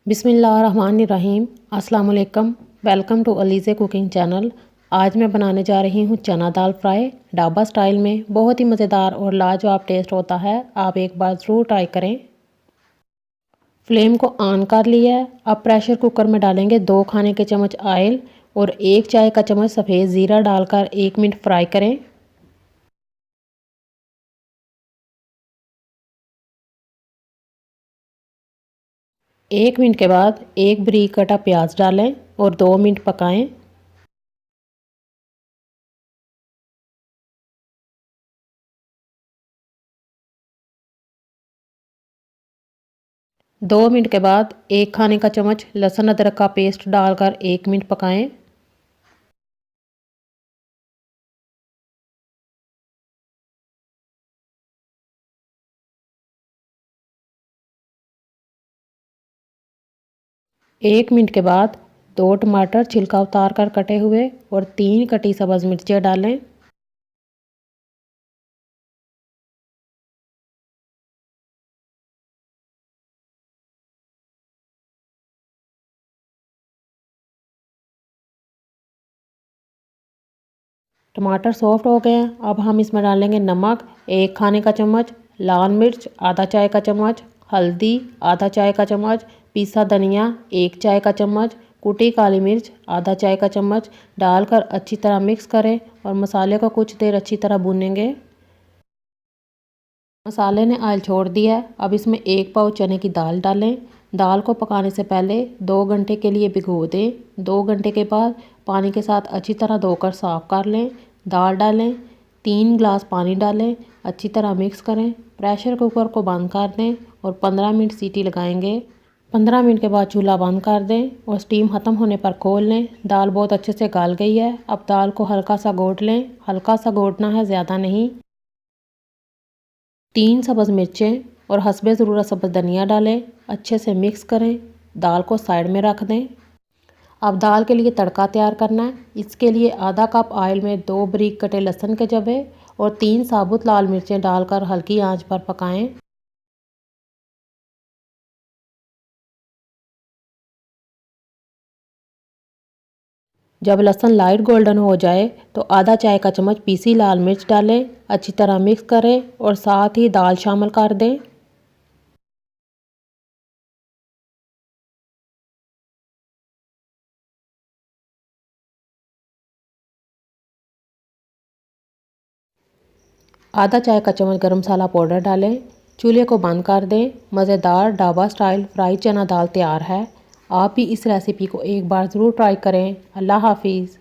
बिस्मिल्लाहिर्रहमानिर्रहीम। अस्सलाम वालेकुम। Welcome to Alizeh cooking channel. आज मैं बनाने जा रही हूँ चना दाल फ्राई ढाबा स्टाइल में। बहुत ही मज़ेदार और लाजवाब टेस्ट होता है। आप एक बार ज़रूर ट्राई करें। फ्लेम को ऑन कर लिया है। अब प्रेशर कुकर में डालेंगे 2 खाने के चम्मच ऑयल और 1 चाय का चम्मच सफ़ेद ज़ीरा डालकर 1 मिनट फ्राई करें। एक मिनट के बाद 1 बारीक कटा प्याज डालें और 2 मिनट पकाएं। 2 मिनट के बाद 1 खाने का चम्मच लहसुन अदरक का पेस्ट डालकर 1 मिनट पकाएं। एक मिनट के बाद 2 टमाटर छिलका उतार कर कटे हुए और 3 कटी सब्ज़ मिर्चें डालें। टमाटर सॉफ्ट हो गए हैं। अब हम इसमें डालेंगे नमक 1 खाने का चम्मच, लाल मिर्च आधा चाय का चम्मच, हल्दी आधा चाय का चम्मच, पीसा धनिया 1 चाय का चम्मच, कुटी काली मिर्च आधा चाय का चम्मच डालकर अच्छी तरह मिक्स करें और मसाले को कुछ देर अच्छी तरह भूनेंगे। मसाले ने ऑयल छोड़ दिया है। अब इसमें 1 पाव चने की दाल डालें। दाल को पकाने से पहले 2 घंटे के लिए भिगो दें। 2 घंटे के बाद पानी के साथ अच्छी तरह धोकर साफ़ कर लें। दाल डालें, 3 गिलास पानी डालें, अच्छी तरह मिक्स करें। प्रेशर कुकर को बंद कर दें और 15 मिनट सीटी लगाएंगे। 15 मिनट के बाद चूल्हा बंद कर दें और स्टीम ख़त्म होने पर खोल लें। दाल बहुत अच्छे से गल गई है। अब दाल को हल्का सा घोट लें। हल्का सा घोटना है, ज़्यादा नहीं। 3 सब्ज़ मिर्चें और हस्बे ज़रूरत सब्ज़ धनिया डालें। अच्छे से मिक्स करें। दाल को साइड में रख दें। अब दाल के लिए तड़का तैयार करना है। इसके लिए आधा कप ऑयल में 2 बारीक कटे लहसुन के जवे और 3 साबुत लाल मिर्चें डालकर हल्की आंच पर पकाएं। जब लहसुन लाइट गोल्डन हो जाए तो आधा चाय का चम्मच पीसी लाल मिर्च डालें। अच्छी तरह मिक्स करें और साथ ही दाल शामिल कर दें। आधा चाय का चम्मच गरम मसाला पाउडर डालें। चूल्हे को बंद कर दें। मज़ेदार ढाबा स्टाइल फ्राई चना दाल तैयार है। आप भी इस रेसिपी को एक बार ज़रूर ट्राई करें। अल्लाह हाफिज़।